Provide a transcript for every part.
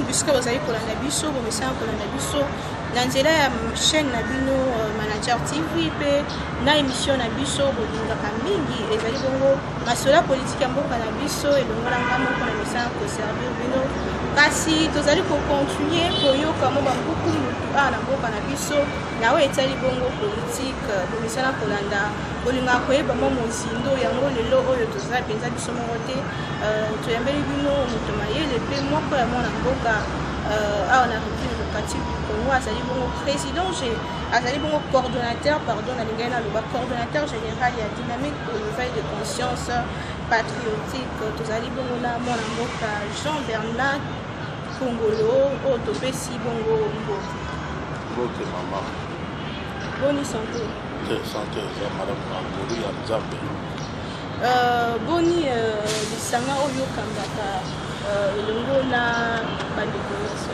monde bisika bazali kolanda biso bomesana kolanda biso na nzela ya chaîne na bino Manager TV pe na émission na biso bolingaka mingi ezali bongo masolo politique ya mboka na biso elongolanga moko na mesana koservir bino kasi tozali kocontinue koyoka mo bambuku mutu na mboka na biso nawe etali bongo politique bomesana kolanda bolingaka koyeba mo mozindo yango lelo oyo tozala mpenza biso moko te toyambeli bino moto mayele pe moko ya mwana mboka awa na République démocratique du Congo azali bongo président azali bongo coordonnateur coordonnateur général ya dynamique pour l'éveil de conscience patriotique tozali bongo na mwana mboka Jean-Bernard Kongolo oyo topesi bongo mbote mama boni santé santé ya madame Angoli ya Nzambe boni lisanga oyo kambaka elongo na bandeko nyonso.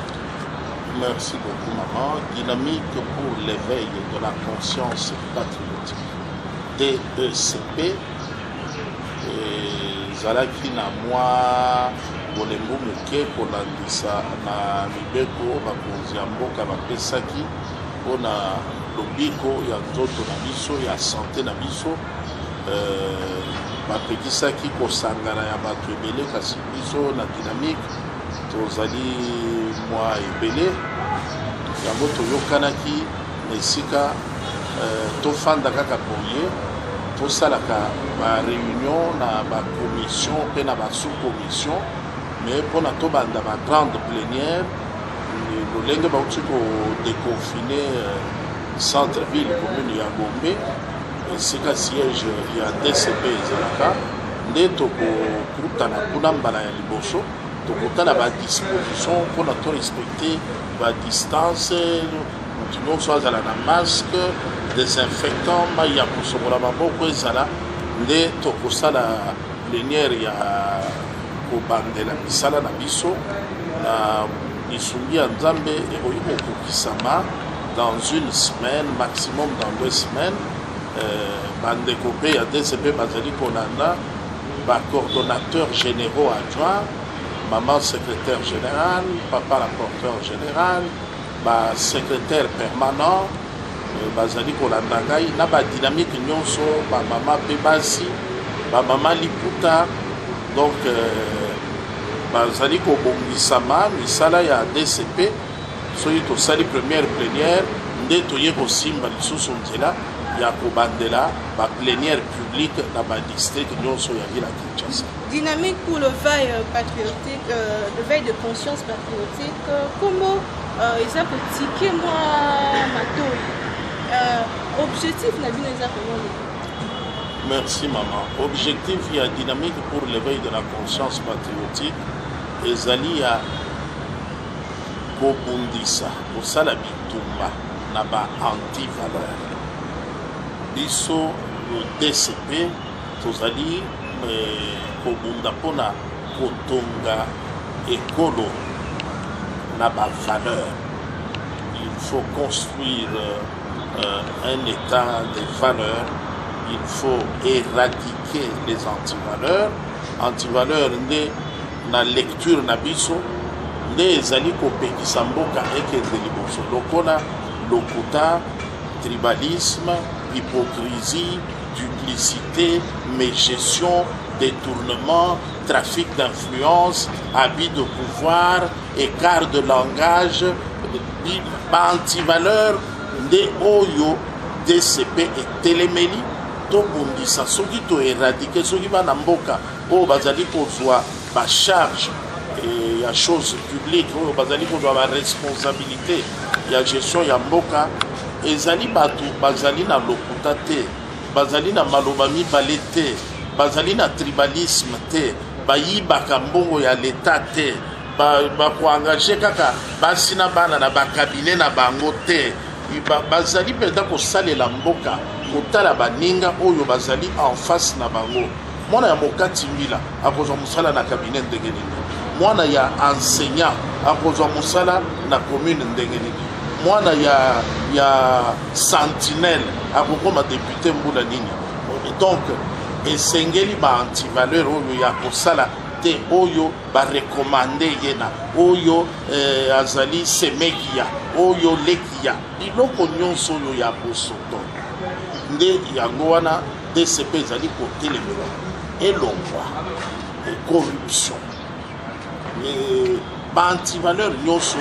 Merci beaucoup maman. Dynamique pour l'éveil de la conscience patriotique DECP ezalaki na mwa bolembo moke kolandisa na mibeko bakonzi ya mboka bapesaki mpona lobiko ya nzoto na biso ya sante na biso bapekisaki kosangana ya bato ebele kasi biso na dynamique tozali mwa ebele yango toyokanaki na esika tofanda kaka boye tosalaka baréunion na bacommission mpe na basous-commission mais mpona tobanda bagrande plénière lolenge bauti kodéconfine centre-ville commune ya Gombe esika siège ya DCP ezalaka nde tokokutana kuna mbala ya liboso tokotala badisposition mpona torespecte badistance motu nyonso azala na masque désinfectant mai ya kosokola maboko ezala nde tokosala plénière ya kobandela misala na biso na lisungi ya Nzambe ekoki kokokisama dans une semaine maximum dans 2 semaines bandeko mpe ya DCP bazali kolanda bacoordonnateurs généraux adjoints maman secrétaire général papa rapporteur général secrétaire permanent bazali kolanda ngai na badynamique nyonso bamama mpe basi bamama liputa donc bazali kobongisama misala ya DCP soki tosali première plénière nde toye kosimba lisusu nzela ya kobandela baplénière publique na badistrict nyonso ya ville ya Kinshasa. Dynamique pour le veille patriotique, le veille de conscience patriotique, comment ils ont critiqué moi Matoi. Objectif n'a bien exactement. Merci maman. Objectif il y a dynamique pour l'éveil de la conscience patriotique ezali ya kobundisa kosala bitumba na ba anti-valeur. Biso le DCP tozali kobunda mpona kotonga ekolo na bavaleur. Il faut construire un état de valeurs. Il faut éradiquer les antivaleurs. Antivaleurs nde na lecture na biso nde ezali kopekisa mboka ekende liboso lokola lokuta tribalisme hypocrisie, duplicité, mégestion, détournement, trafic d'influence, abus de pouvoir, écart de langage, antivaleur de oyo DCP et téléméli, to bundisa soki to éradiquer soki bana mboka o bazali kozwa ba charge et ya chose publique o bazali kozwa ba responsabilité ya gestion ya mboka ezali batu bazali na lokuta te bazali na maloba mibale te bazali na tribalisme te bayibaka mbongo ya leta te bakoengage kaka basi na bana na bakabine na bango te bazali mpenza kosalela mboka kotala baninga oyo bazali en face na bango mwana ya mokati mbila akozwa mosala na kabine ndenge nini mwana ya enseignant akozwa mosala na commune ndenge nini mwana ya sentinelle akokoma député mbula nini donc esengeli ba antivaleur oyo ya kosala te oyo barekomande ye na oyo azali semekia oyo lekia biloko nyonso oyo ya bosoto nde yango wana DCP ezali kotelemela elongwa corruption baantivaleur nyonso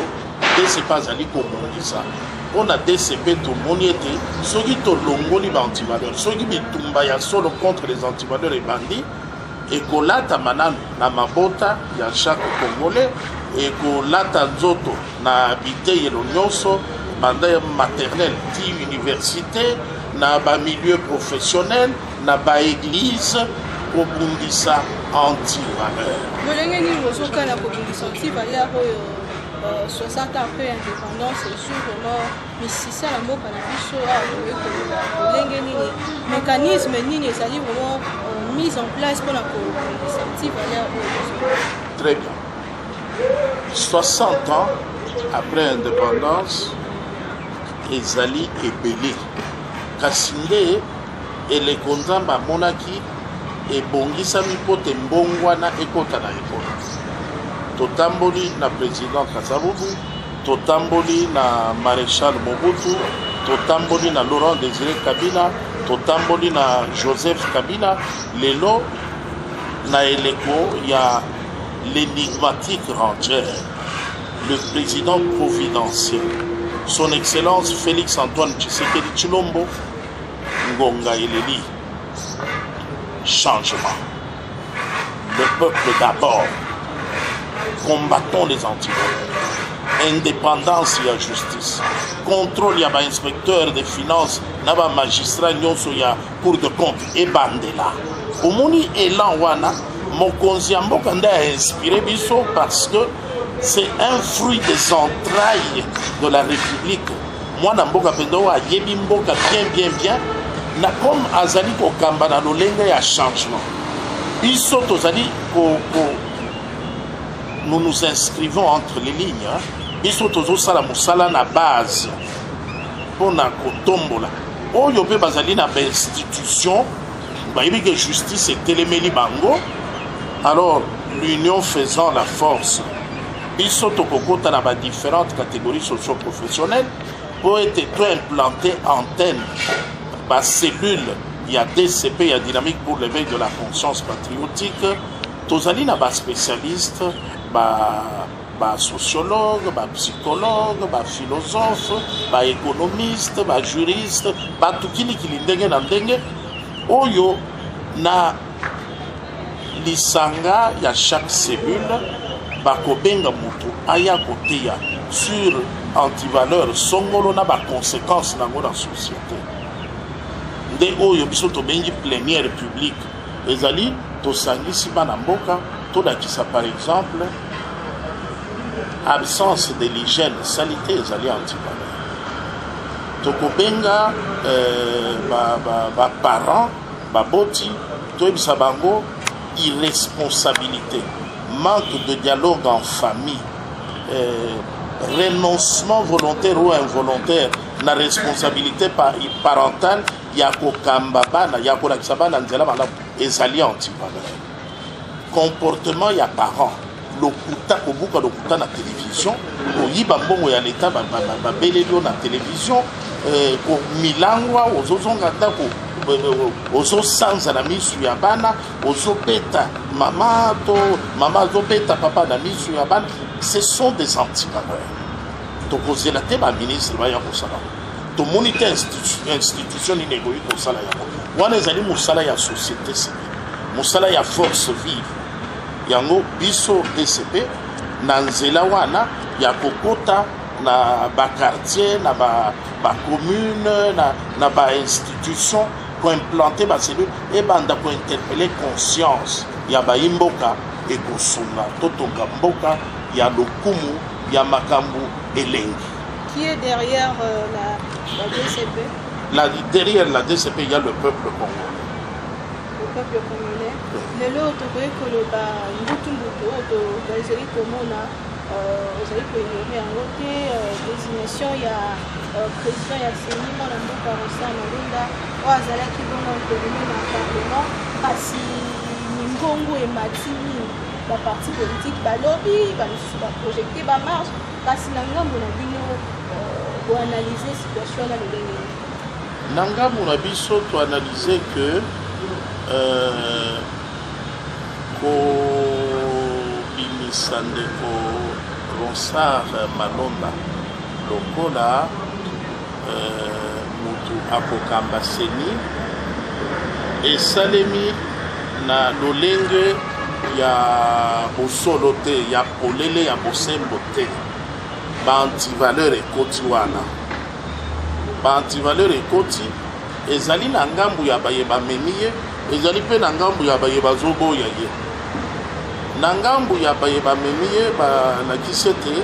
DCP azali kobongisa mpona DCP tomoni ete soki tolongoli baantivaleur soki bitumba ya solo contre les antivaleurs ebandi ekolatama nanu na mabota ya chaque congolais ekolata nzoto na biteyelo nyonso banda ya maternel ti université na bamilieu professionnel na baeglise kobundisa antivaleur molenge nini ozokana kobundisa antivaleur oyo 60 ans après indépendance ejour vraiment misisa na mboka na biso akoyekoloba molenge nini mécanisme nini ezali vraiment mise en place pour la antivaleur oyo. Très bien. 60 ans après indépendance ezali ebele kasi nde eleko nzambe amonaki ebongisami mpo te mbongo wana ekota na ekota totamboli na président Kasavubu totamboli na maréchal Mobutu totamboli na Laurent Désiré Kabila totamboli na Joseph Kabila lelo na eleko ya l'énigmatique ranger le président providentiel son excellence Félix Antoine Tshisekedi Tshilombo Ngonga Eleli changement le peuple d'abord combattons les antivaleurs indépendance et justice contrôle ya inspecteur des finances na ba magistrat nyonso ya cour de compte et bandela omoni elan wana mokonzi ya mboka nde a inspiré biso parce que c'est un fruit des entrailles de la République mwana mboka pendo wa yebi mboka bien na comme azali kokamba na lolenge ya changement biso tozali nous nous inscrivons entre les lignes biso tozosala mosala na base mpona kotombola oyo mpe bazali na bainstitution bayebi ke justice etelemeli bango alors l'union faisant la force biso tokokota na badifférentes catégories socio-professionnelles po ete toimplante antenne bacellule ya DCP ya dynamique pour l'éveil de la conscience patriotique tozali na baspécialiste sociologue, psychologue, philosophe, économiste, juriste, tout qui ndenge na ndenge oyo na lisanga ya chaque cellule bakobenga mutu aya koteya sur antivaleur songolo na ba conséquences nango na société nde oyo biso tobengi plénière publique ezali tosangisi bana mboka tolakisa par exemple absence de l'hygiène salité ezali antivaleur tokobenga parents baboti toyebisa bango irresponsabilité manque de dialogue en famille renoncement volontaire ou involontaire na responsabilité parentale ya kokamba bana ya kolakisa bana nzela malamu ezali antivaleur comportement ya parents lokuta kobuka lokuta na télévision koyiba mbongo ya leta babeleli na télévision komilangwa ozozonga ndako ozosanza na misu ya bana ozobeta mama azobeta papa na misu ya bana ce sont des antivaleurs tokozela te baministre baya kosala tomoni te institution nini ekoki kosala yango wana ezali mosala ya société civile mosala ya force vive yango biso DCP na nzela wana ya kokota na bakartier na bacommune na bainstitution koimplante bacellule ebanda kointerpele conscience ya bayimboka ekosunga totonga mboka ya lokumu ya makambo elengi. Qui est derrière la DCP? Derrière la DCP, il y a le peuple congolais. Le peuple congolais. Lelo tokoki koloba mbutu bazali komona ozali koignore yango te désignation ya président ya seni mwana mboka Rosa Malunda oyo azalaki bongo intérimé na parlement kasi mingongo emati mingi baparti politique balobi bamisusu baprojecte bamarche kasi na ngambo na bino boanalyse situation na lolenge na ngambo na biso toanalyse que kobimisa ndeko Ronsard Malonda lokola mutu akokamba seni esalemi na lolenge ya bosolo te ya polele ya bosembo te baantivaleur ekoti wana baantivaleur ekoti ezali na ngambu ya baye bamemi ye ezali mpe na ngambu ya baye bazoboya ye na ngambu ya baye bamemi ye balakisi ete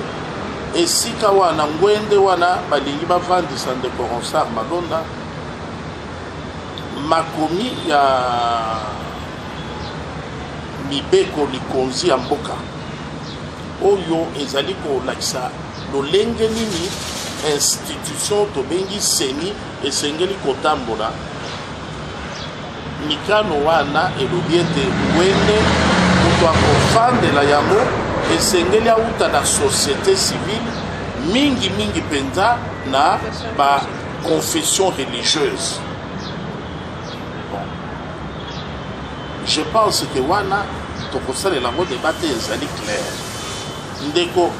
esika wana ngwende wana balingi bavandisa ndeko Ronsard Malonda makomi ya mibeko likonzi ya mboka oyo ezali kolakisa lolenge nini institution tobengi seni esengeli kotambola mikano wana elobi ete ngwende moto akofandela yango esengeli auta na société civile mingi mpenza na baconfession religieuse. Bon. Je pense que wana tokosalela yango débat ezali clair. Ndeko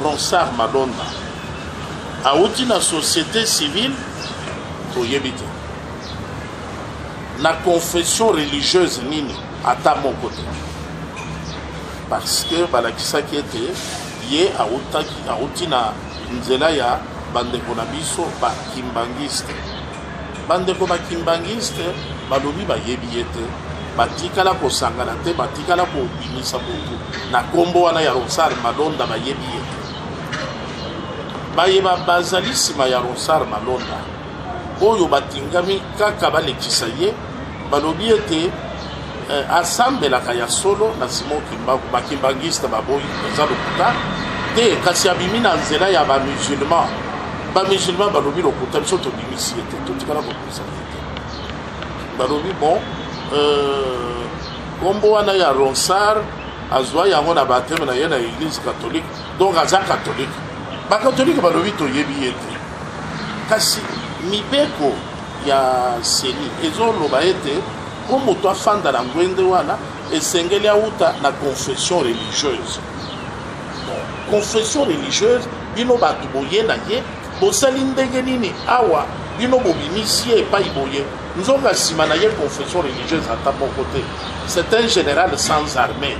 Ronsard Malonda auti na société civile toyebi te na confession religieuse nini ata moko te parce que balakisaki ete ye auti na nzela ya bandeko na biso bakimbangiste bandeko bakimbangiste balobi bayebi ye te batikala kosangana te batikala kobimisa motu na kombo wana ya Ronsard Malonda bayebi ye te bayeba bazali nsima ya Ronsard Malonda oyo batingami kaka balekisa ye balobi ete asambelaka ya solo na Simon Kimbangu bakimbangiste baboyi eza lokuta te kasi abimi na nzela ya bamusulman balobi lokuta biso tobimisi ye te totikala kobimisa ye te balobi bon kombo wana ya Ronsard azwa yango na bateme na ye na église catholique donc aza catholique bakatolike balobi toyebi ye te kasi mibeko ya seni ezoloba ete po moto afanda na ngwende wana esengeli auta na confession religieuse. Confession religieuse bino bato boye na ye bosali ndenge nini awa bino bobimisi ye epai boye nzonga nsima na ye confession religieuse ata moko te. C'est un général sans armée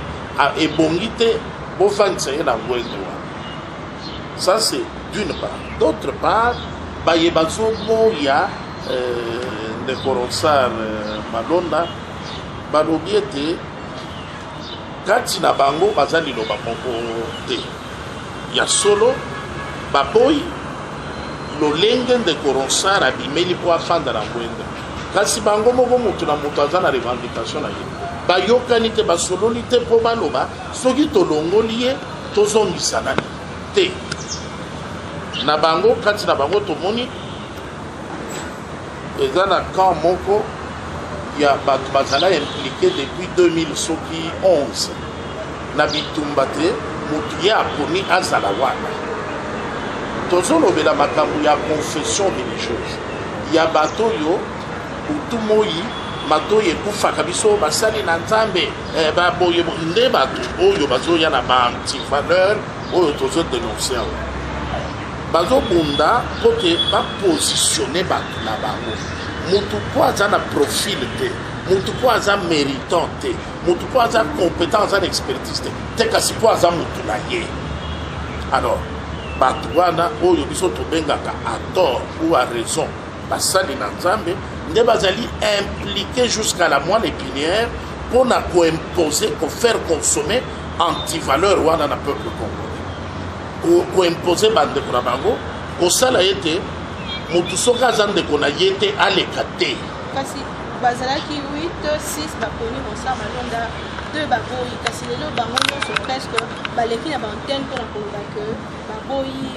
ebongi te bofandisa ye na ngwende wana. Ça c'est d'une part. D'autre part, bayeba zoboya ndeko Ronsard Malonda balobi ete kati na bango baza liloba moko te ya solo baboyi lolenge ndeko Ronsard abimeli po afanda na ngwende kasi bango moko moto na moto aza na revendication na ye bayokani te basololi te po baloba soki tolongoli ye tozongisana te na bango kati na bango tomoni eza na camp moko ya bato bazala impliqué depuis 2000 soki 11 na bitumba te motu ye aponi azala wana tozolobela makambo ya confession religieuse ya bato oyo butu moi mato oyo ekufaka biso basali na nzambe baboye nde bato oyo bazoya na baantivaleur oyo tozodenonce awa bazobunda po ke bapositionne bato na bango mutu po aza na profil te mutu po aza méritant te mutu po aza compétent aza na expertise te kasi po aza mutu na ye. Alors bato wana oyo biso tobengaka à tort ou à raison basali na nzambe nde bazali impliqué jusqu'à la moelle épinière pour na koimposer kofaire consommer antivaleur wana na peuple congolais koimposer bandeko na bango kosala ye te motu soki aza ndeko na ye te aleka te kasi bazalaki 8 6 baponi Ronsard Malonda 2 baboyi kasi lelo bango nyonso presque baleki na baantenne mpona koloba ke baboyi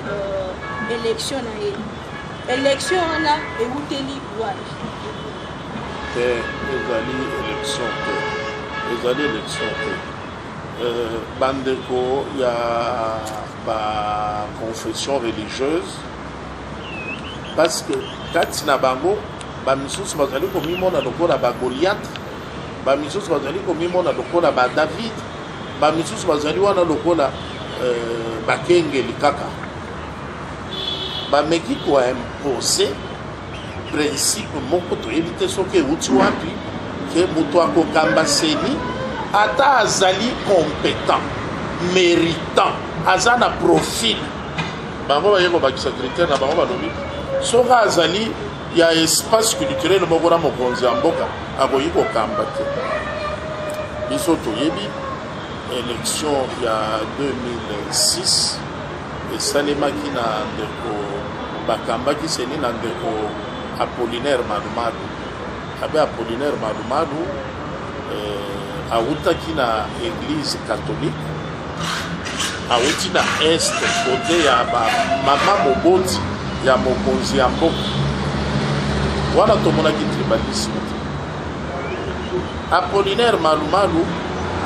élection na ye élection wana euteli wapi te ezali élection te bandeko ya ba confession religieuse parce que kati na bango ba misusu bazali komimona lokola ba Goliath, ba misusu bazali komimona lokola ba David, ba misusu bazali wana lokola bakengeli kaka. Bameki koimpose principe moko toyebi te soki euti wapi ke moto akokamba seni ata azali compétent méritant aza na profil bango baye kobakisa critère na bango balobi soki azali ya espace culturel moko na mokonzi ya mboka akoki kokamba te. Biso toyebi élection ya 2006 esalemaki na ndeko bakambaki seni na ndeko Apollinaire Malumadu. Abe Apollinaire Malumadu awutaki na église catholique, awuti na est côté ya mama moboti ya mokonzi ya mboka wana tomonaki tribalisme. Apollinaire Malumadu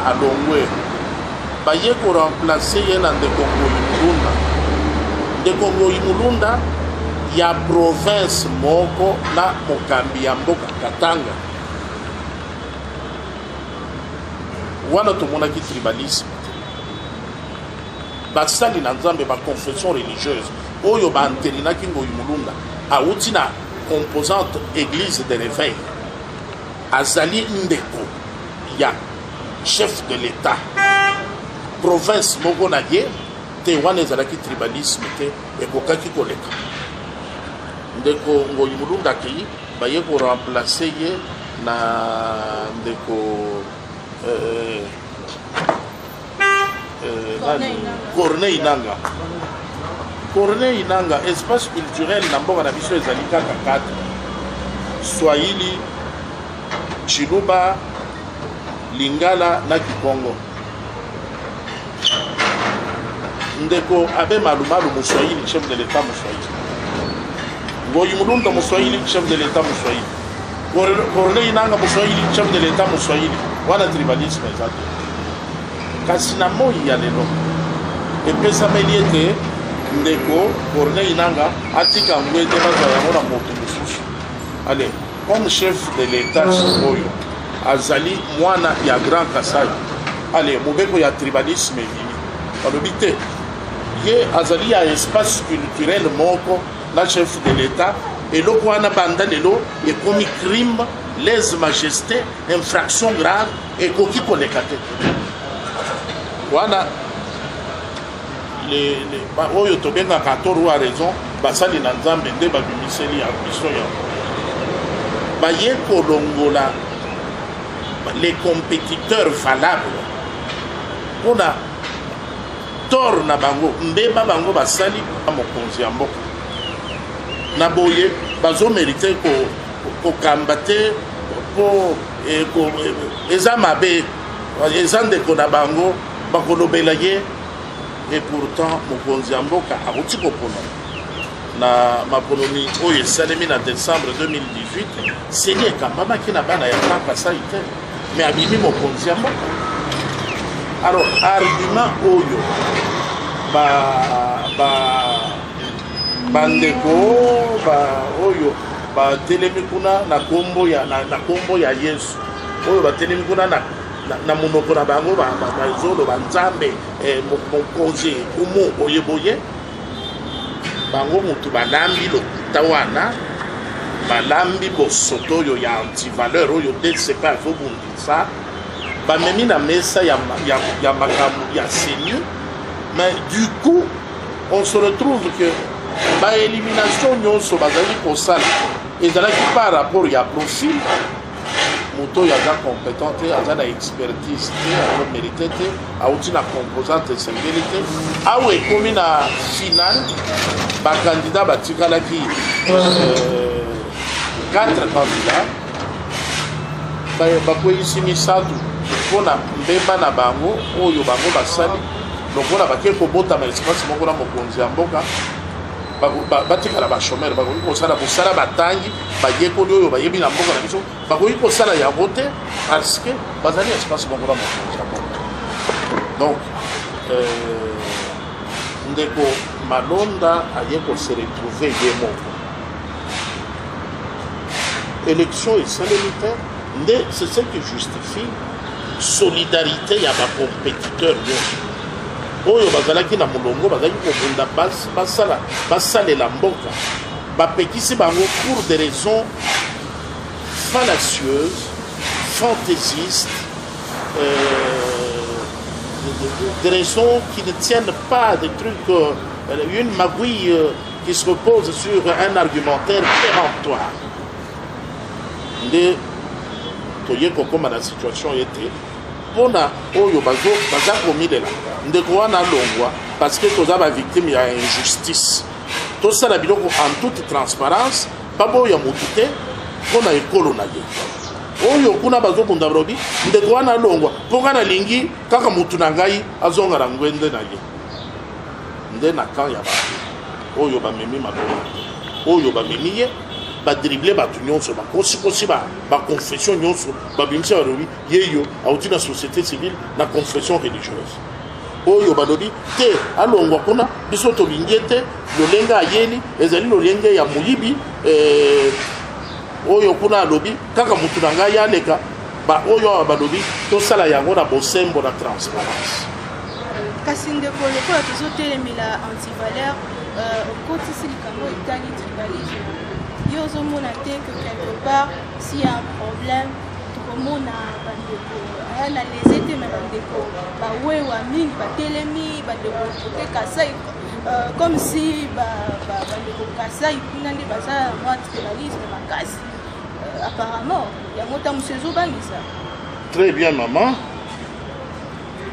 alongwe baye koremplace ye na ndeko Ngoyi Mulunda. Ndeko Ngoyi Mulunda ya province moko na mokambi ya mboka Katanga. Wana tomonaki tribalisme. Basali na nzambe ba confession religieuse oyo baanterinaki Ngoyi Mulunda awuti na composante église de l'éveil azali ndeko ya chef de l'état province moko na ye te wana ezalaki tribalisme te ekokaki koleka. Ndeko Ngoyi Mulunda akei baye koremplace ye na ndeko Corneille Nanga. Corneille Nanga, espace culturel na mboka na biso ezali kaka 4: Swahili, Chiluba, Lingala na Kikongo. Ndeko Abe Malumalu Muswahili, chef de l'état Muswahili. Ngoyi Mulunda Muswahili, chef de l'état Muswahili. Corneille Nanga Muswahili, chef de l'état Muswahili. Wana tribalisme ezate. Kasi na moi ya lelo epesameli ete ndeko Corneille Nanga atika ngwete bazala yango na moto mosusu. Allez, comme chef de l'état oyo azali mwana ya Grand Kasai, allez, mobeko ya tribalisme vini balobi te ye azali ya espace culturel moko na chef de l'état eloko wana banda lelo ekomi crime, lèse-majesté, infraction grave ekoki koleka te. Wana oyo tobengaka toro a raison basali na nzambe nde babimiseli ya biso ya baye kolongola les compétiteurs valables mpona tort na bango mbeba bango basali mokonzi ya mboka na boye bazomérite kokamba te po eza mabe eza ndeko na bango bakolobela ye. Et pourtant mokonzi ya mboka akuti kopona na maponomi oyo esalemi na décembre 2018 seni ekambamaki na bana ya Grand Kasai te mais abimi mokonzi ya mboka. Alors argument oyo bandeko oyo batelemi kuna na kombo ya Yesu oyo batelemi kuna na monoko na bango bazolo banzambe mokonzi umu boyeboye bango mutu balambi lokuta wana balambi bosoto oyo ya antivaleur oyo DCP azobundisa bamemi na mesa ya makambo ya seni. Mais du coup on se retrouve que baélimination nyonso bazali kosala ezalaki par rapport ya profil moto yaza compétent te aza na expertise te azomérite te auti na composante esengeli te awa ekomi na final bakandidat batikalaki 4 candidats bakweyisi misatu mpona mbemba na bango oyo bango basali lokola bake kobotama espace moko na mokonzi ya mboka batikala bachomere bakoki kosala mosala batangi bayekoli oyo bayebi na mboka na biso bakoki kosala yango te parce que bazali espace moko na mokonzi ya mboka. Donc, ndeko Malonda aye ko se retrouver yemo. Élection et salémitaire, c'est ce qui justifie solidarité ya ba compétiteur yo. Oyo bazalaki na mulongo bazali ko bunda basalela mboka. Bapekisi bango pour des raisons fallacieuses, fantaisistes, des raisons qui ne tiennent pas, des trucs, une magouille qui se repose sur un argumentaire péremptoire. Toye kokoma na situation était pona oyo baza komilela ndeko wana longwa parce que toza ba victime ya injustice. Tout ça la biloko en toute transparence babo ya mutute pona ekolo na ye. Oyo kuna bazo kunda brobi ndeko wana longwa ponga na lingi kaka mutu na ngai azonga na ngwende na ye. Nde na kan ya ba oyo ba memi maboko. Oyo ba memi ye ba dribbler ba nyonso ba kosi ba confession nyonso ba bimisa robi yeyo auti na société civile na confession religieuse. Oyo ba lobi te alongwa kuna biso to bingete lolenga ayeli ezali lolenge ya muyibi oyo kuna lobi kaka mutu na ngai aleka ba oyo ba lobi to sala yango na bosembo na transparence. Kasi ndeko lokola tozotelemela antivaleur okotisi likambo etali tribalisme. Yo zomona te que quelque part s'il y a un problème tokomona bandeko na les étés mais bandeko bawewa mingi batelemi bandeko te kasai comme si bandeko kasai kuna nde baza mwa tribalisme makasi apparemment yango ta musezo bangisa. Très bien maman.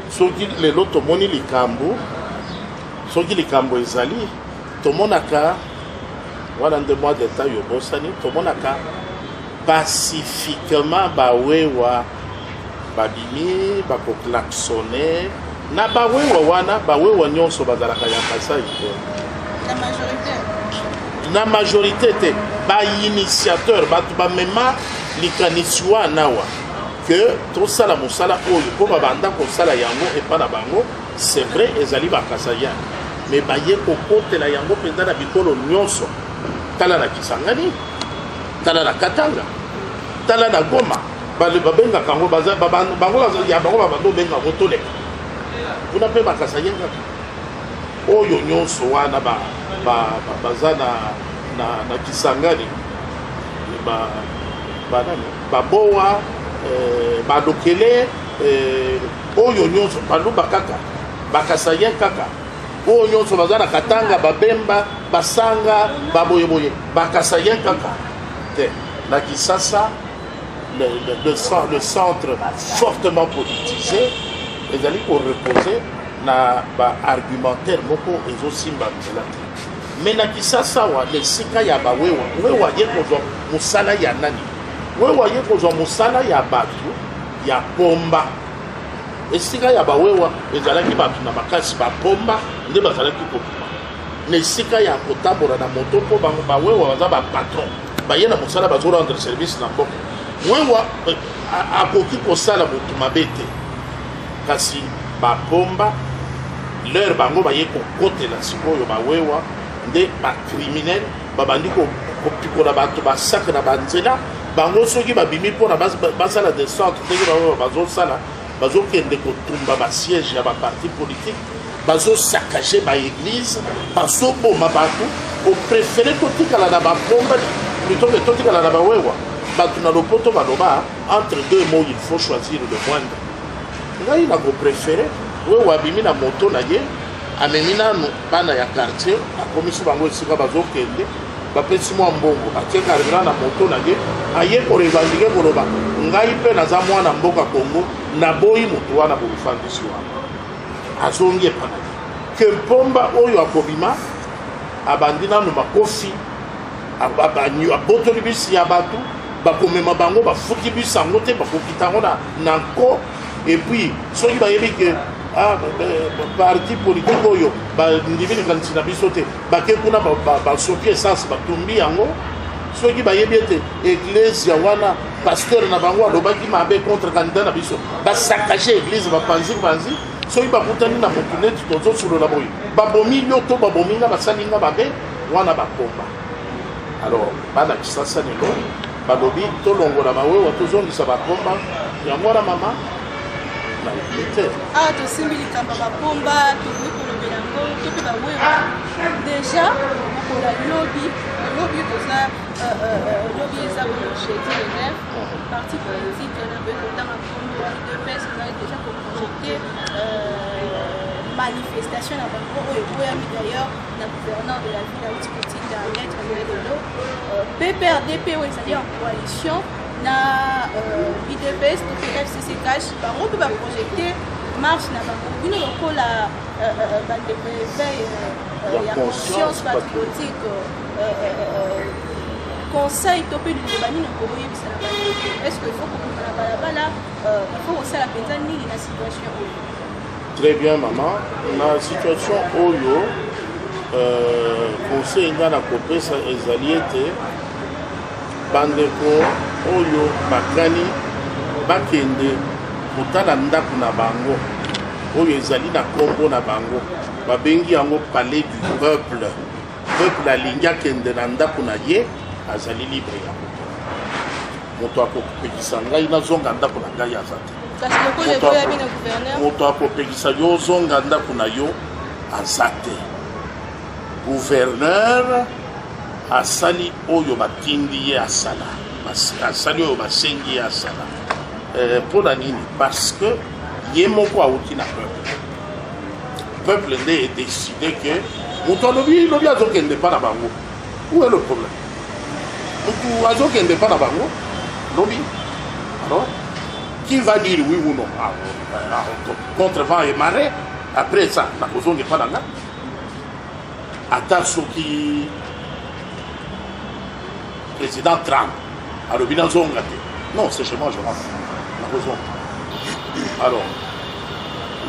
Soki lelo tomoni likambo soki likambo ezali tomonaka voilà de mois de temps yobosani tomonaka pacifiquement bawewa babimi bakoklaxonner na bawewa wana bawewa nyonso bazalaka ya Kasai te. Na majorité te ba initiateur batu ba mema likanisi wana wa que tout ça la mosala oyo po babanda ko sala yango et pas na bango c'est vrai ezali ba Kasaya mais baye ko kotela yango penda na bikolo nyonso. Tala na Kisangani, tala na Katanga, tala na Goma, babenga kango bango ya bango babando benga motole. Kuna pe bakasayenga. Oyo nyonso wana bazana na Kisangani. Baboa badokele oyo nyonso baluba kaka bakasayenga kaka. Oyo nyonso bazana Katanga babemba basanga baboyeboye bakasayen kaka te na Kisasa le centre fortement politisé ezali ko reposer na ba argumentaire moko ezosimba nzela te mais na Kisasa wa lesika ya bawewa ye kozwa musala ya nani wewa ye kozwa musala ya batu ya pomba esika ya bawewa ezalaki batu na makasi bapomba nde bazalaki kopima na esika ya kotambola na moto mpo bango bawewa baza bapatron baye na mosala bazorendre service na mboka wewa akoki kosala motu mabe te kasi bapomba leur bango baye kokotela sikoyo bawewa nde bacriminel babandi kopikola bato basakre na banzela bango soki babimi mpona basala descente ndenge bawewa bazosala bazokende kotumba basiège ya baparti politique bazosakaje baeglise bazoboma bato opréféré totikala na bapomba plutôt que totikala na bawewa bato na lopoto baloba entre deux mots il faut choisir le moindre ngai na kopréféré wewa abimi na moto na ye amemi nano bana ya quartier akomisi bango esika bazokende bapesi mwa mbongo atie carburant na moto na ye aye korevandike koloba ngai mpe naza mwana mboka Congo naboyi moto wana bolufandisi wana azongi epana ke mpomba oyo akobima abandi nano makofi abotoli bisi ya bato bakomema bango bafuki bisi yango te bakokita yango na nko epuis soki bayebi ke parti politique oyo bandimilikanisi na biso te bake kuna basoki essence batumbi yango soki bayebi ete eglise wana pasteur na bango alobaki mabe contre candidat na biso basakaje église bapanzi soki bakutani na motu neti tozosolola boye babomi yo to babomi nga basali nga mabe wana bakomba. Alors balakisa sa lelo balobi tolongola bawewa tozongisa bakomba yango wana mama na te tosimbi likambo bakomba tokoki kolobela yango to mpe bawewa déjà okola lobi toza lobi eza koprojete le nef parti politique na boye kotanga kombo UDPS na déjà koprojete manifestation na bango oyo ekoyami d'ailleurs na gouverneur de la ville auti kotinda maître lelo PPRDP oyo ezali en coalition na UDPS to FCC cash bango mpe baprojete marche na bango bino lokola bandeko éveil ya conscience patriotique conseil to mpe liloba nini okoboyebisa na bandeko est-ce que faut kokoma na balabala po kosala mpenza nini na situation oyo? Très bien maman, na situation oyo conseil nga na kopesa ezali ete bandeko oyo bakani bakende kotala ndako na bango oyo ezali na kombo na bango babengi yango palais du peuple. Peuple alingi akende na ndako na ye azali libre ya moto akopekisa ngai nazonga ndako na ngai aza te. Moto akopekisa yo ozonga ndako na yo aza te. Gouverneur asali oyo batindi ye asala, asali oyo basengi ye asala. Mpona nini? Parce que ye moko awuti na peuple. Peuple nde edécide que moto alobi azokende pa na bango. Où est le problème? Moto azokende pa na bango lobi. Alors qui va dire oui ou non contre vent et marée? Après ça, la cause n'est pas là. Attends ce qui président Trump a le bilan zonga. Non, c'est chez moi, je rentre. La cause. Alors,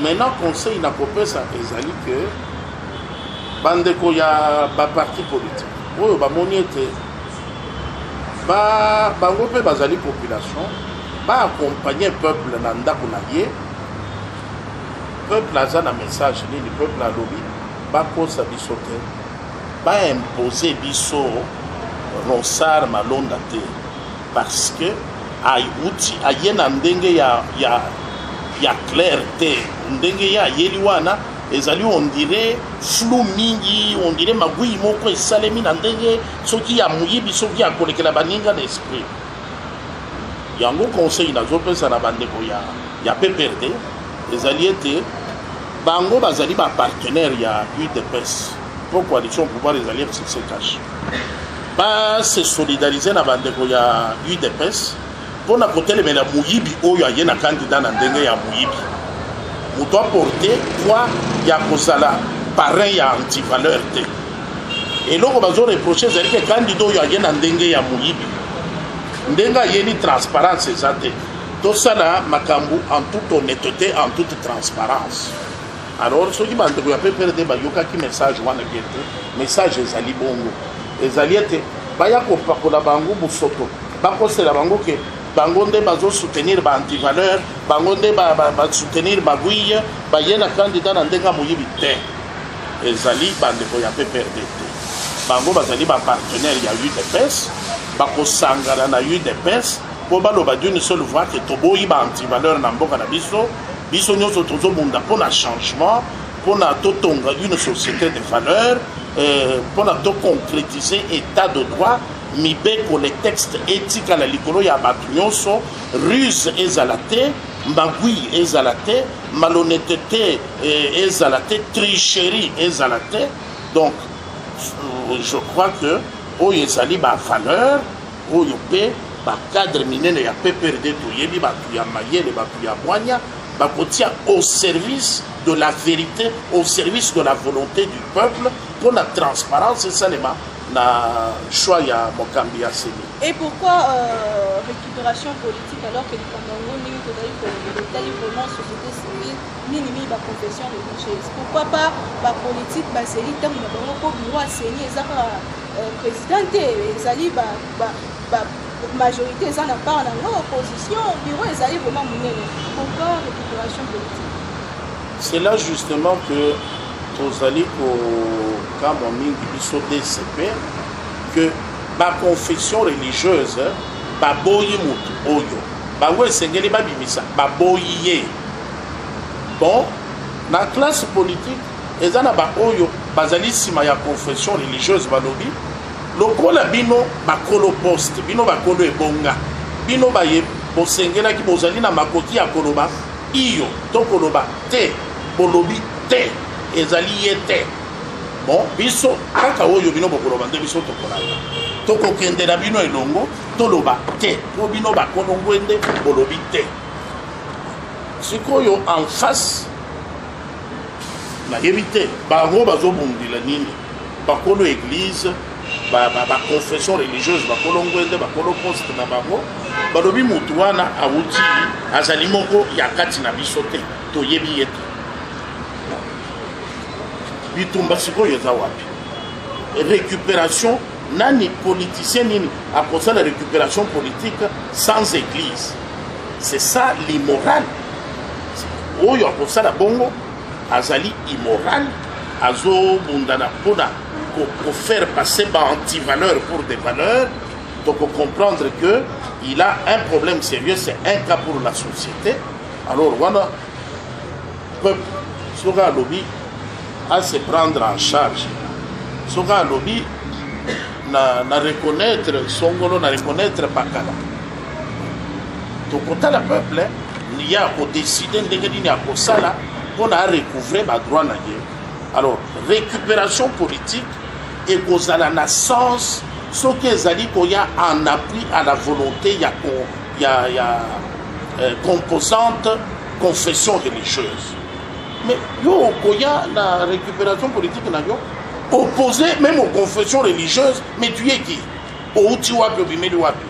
maintenant, conseil n'a pas ça, ezali que bandeko ya ba parti politique. Oui, ba moniete. Ba ngope bazali population. Ba accompagner peuple na ndako na ye. Peuple aza na message nini peuple a lobby ba kosa biso te ba imposer biso ronsar malonda te parce que ayuti ayena ndenge ya clair te ndenge ya yeli wana ezali on dirait flou mingi on dirait magui moko esalemi na ndenge soki ya muyibi soki ya kolekela baninga na esprit yango conseil nazopesa na bandeko ya PPRD ezali ete bango bazali ba partenaire ya UDPS pour coalition pouvoir ezali FCC cash ba se solidariser na bandeko ya UDPS pour na kotelemela muyibi oyo ayena candidat na ndenge ya muyibi moto apporter poids ya kozala parrain ya anti-valeur te eloko bazo reprocher ezali ke candidat oyo ayena ndenge ya muyibi ndenga yeni transparence eza te tosala makambo en toute honnêteté en toute transparence. Alors soki bandeko ya PPRD bayokaki message wana kete message ezali bongo ezali ete baya kopakola bango bosoto bakosela bango ke bango nde bazo soutenir ba anti-valeur bango nde ba soutenir bagwiye bayena candidat na ndenga moyibi te ezali bandeko ya PPRD te bango bazali ba partenaire ya UDPS bakosangana na UDPS po baloba d'une seule voix que toboyi ba anti-valeur na mboka na biso nyonso tozobunda mpona changement mpona totonga une société de valeurs mpona toconcrétiser état de droit mibeko le texte éthique na likolo ya bato nyonso ruse ezala te magui ezala te malhonnêteté ezala te tricherie ezala te. Donc je crois que oyo ezali bavaleur oyo mpe bacadre minene ya PPRD toyebi bato ya mayele bato ya mwanya bakotia au service de la vérité au service de la volonté du peuple pour la transparence et ça na choix ya mokambi ya seni. Et pourquoi récupération politique alors que les Congolais n'ont pas vraiment société civile ni ba confession religieuse? Pourquoi pas ba politique ba seli tant na bango ko bureau seni ezaka président ezali ba majorité eza na part na ngo opposition bureau ezali vraiment monene. Pourquoi récupération politique? C'est là justement que tozali kama mingi biso DCP que ba confession religieuse baboyi mutu oyo bango esengeli babimisa baboyi ye. Bon, na classe politique eza na ba oyo bazali nsima ya confession religieuse balobi lokola bino bakolo poste bino bakolo ebonga bino baye bosengelaki bozali na makoki ya koloba iyo to koloba te bolobi te ezali ye te. Bon, biso kaka oyo bino bokoloba nde biso tokolaka tokokende na bino elongo toloba te po bino bakolo ngwende bolobi te. Sikoyo en face nayebi te bango bazobundila nini bakolo église baconfession religieuse bakolo ngwende bakolo poste na bango balobi mutu wana awuti azali moko ya kati na biso te toyebi ye te. Bitumba sikoyo eza wapi récupération nani politicien nini akosa la récupération politique sans église? C'est ça l'immoral. Oyo akosa la bongo azali immoral azo bundana pona pour faire passer par anti-valeur pour des valeurs. Donc comprendre que il a un problème sérieux, c'est un cas pour la société. Alors voilà peuple sera lobby à se prendre en charge. Sera lobby na reconnaître songolo na reconnaître bakala. Donc quand le peuple il y a décidé de à ça on a recouvert ma droit na ye. Alors récupération politique et cause à la naissance ce qu'ils allaient qu'il y a en appui à la volonté il y a composante confession religieuse. Mais yo il y a la récupération politique na yo opposé même aux confessions religieuses. Mais tu es qui outi wapi obimeli wapi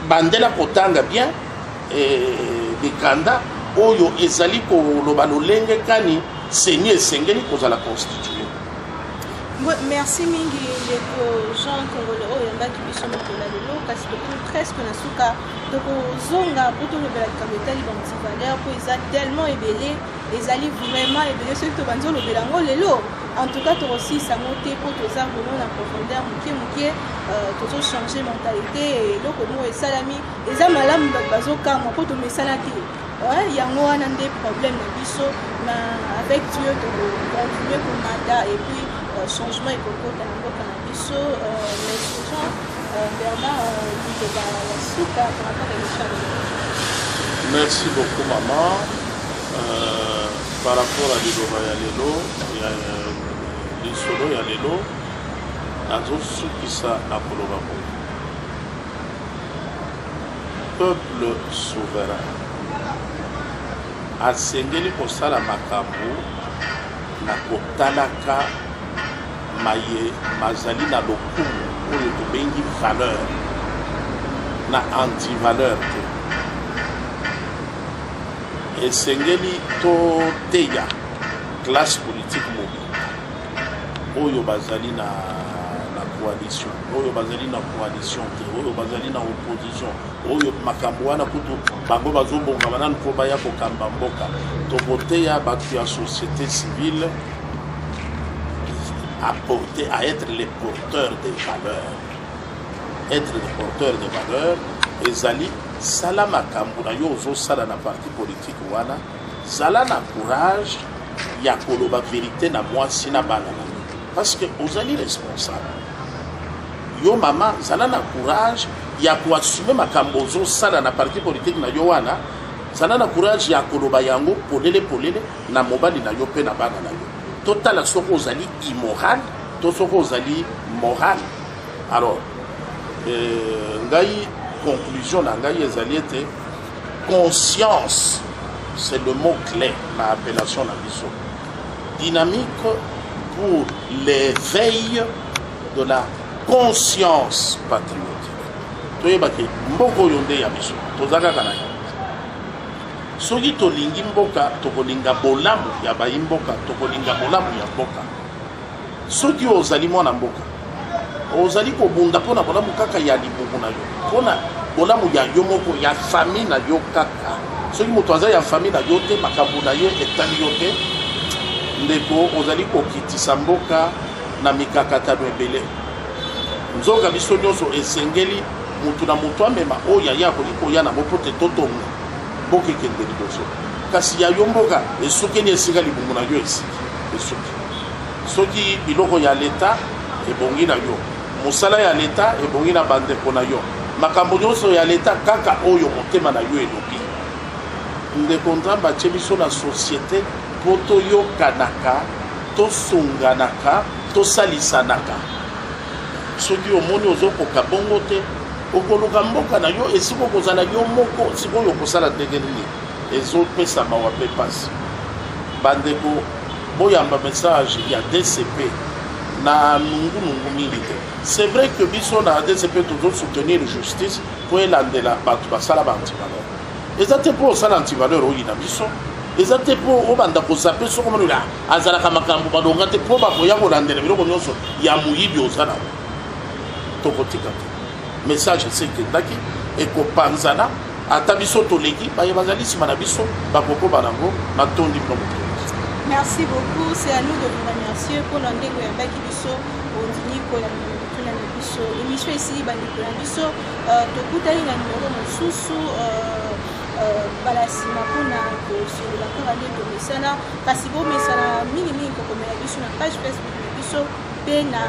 bandela kotanga bien bikanda oyo ezali koloba lolenge kani seigneur esengeli kozala constitué. Merci mingi ndeko Jean Congolais oyo yambaki biso mokola lelo kasi presque na suka tokozonga po tolobela likambo etali bantivaleur po eza tellement ebele ezali vraiment ebele soki tobanzi olobela yango lelo. En tout cas tokosisa yango te po toza vraiment na profondeur moke tozochanger mentalité eloko moko esalami eza malamu bato bazokamwa po tomesana te yango wana nde problème na biso na avec Dieu tokocontinue komata et puis changement ekokota na mboka na biso. Mais Jean Bernard liloba ya suka par rapport à l'émission. Merci beaucoup maman. Par rapport à liloba ya lelo ya lisolo ya lelo azosukisa na koloba ko peuple souverain asengeli kosala makambo na kotalaka maye mazali na lokumu oyo tobengi valeur na anti-valeur te esengeli toteya classe politique mobile oyo bazali na coalition oyo bazali na coalition te oyo bazali na opposition oyo makambo wana kutu bango bazobonga banani po baya kokamba mboka tokoteya bato ya société civile à être les porteurs des valeurs. Être les porteurs des valeurs, ezali sala makambo na yo ozo sala na parti politique wana zala na courage ya koloba vérité na mwasi na bana na yo parce que ozali responsable. Yo mama zala na courage ya kuassumer makambo ozo sala na parti politique na yo wana zala na courage ya koloba yango polele na mobali na yo pe na bana na yo. Total soko ozali immoral to soko ozali moral. Alors ngai conclusion na ngai ezali ete conscience c'est le mot clé na appellation na biso dynamique pour l'éveil de la conscience patriotique. Toyebaki mboko oyo nde ya biso tozaka na soki tolingi mboka tokolinga bolamu ya bayimboka tokolinga bolamu ya mboka. Soki ozali mwana mboka ozali kobunda mpona bolamu kaka ya libumu na yo mpona bolamu ya yo moko ya famille na yo kaka soki moto aza ya famille na yo te makambo na ye etali yo te ndeko ozali kokitisa mboka na mikakatano ebele nzoka biso nyonso esengeli mutu na mutu amema oyo aya koki koya na bo te totonga mboka ekende liboso kasi ya yo mboka esukeli esika libumu na yo esiki esuki soki biloko ya leta ebongi na yo mosala ya leta ebongi na bandeko na yo makambo nyonso ya leta kaka oyo motema na yo elobi ndeko nzambe atie biso na société mpo toyokanaka tosunganaka tosalisanaka soki omoni ozokoka bongo te okoluka mboka na yo esika okozala yo moko sikoyo okosala ndenge nini ezopesa mawa mpe pasi bandeko boyamba message ya DCP na nungunungu mingi te c'est vrai que biso na DCP tozosoutenir justice mpo elandela bato basala baantivaleur eza te mpo osala antivaleur oyo na biso eza te mpo obanda kozape soko monela azalaka makambo balonga te mpo bakoya kolandela biloko nyonso ya moyibi oza na tokotika te message esekendaki ekopanzana ata biso toleki baye bazali nsima na biso bakokoba nango matondi bino moto. Merci beaucoup, c'est à nous de vous remercier pour l'endroit où il biso ondini pour la biso émission ici bandiko na biso tokutani na numéro mosusu balasima mpona kosolola kaka nde tomesana kasi bomesana mingimingi kokomela biso na page Facebook na biso mpe na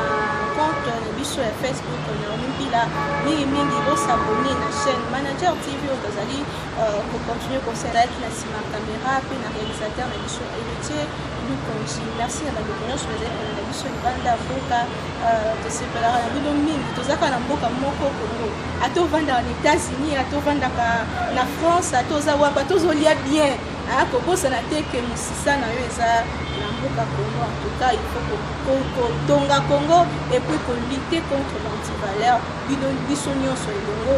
compte na biso ya Facebook Naomi Mpila mingimingi bosabone na chaîne Manager TV oyo tozali kocontinue kosalaki na nsima ya caméra mpe na réalisateur na biso héritier lukonji merci na bandeko nyonso bazali kona na biso libanda mboka tosepelaka na bino mingi tozaka na mboka moko Congo ata ovandaka na États-Unis ata ovandaka na France ata oza wapa tozolia bien kobosana te ke mosisa na yo eza na mboka Congo en tout cas il faut kotonga Congo et puis kolutte contre l'antivaleur biso nyonso elongo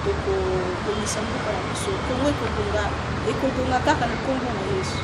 tokomisa mboka na biso Congo ekodonga kaka na Congo na Yesu.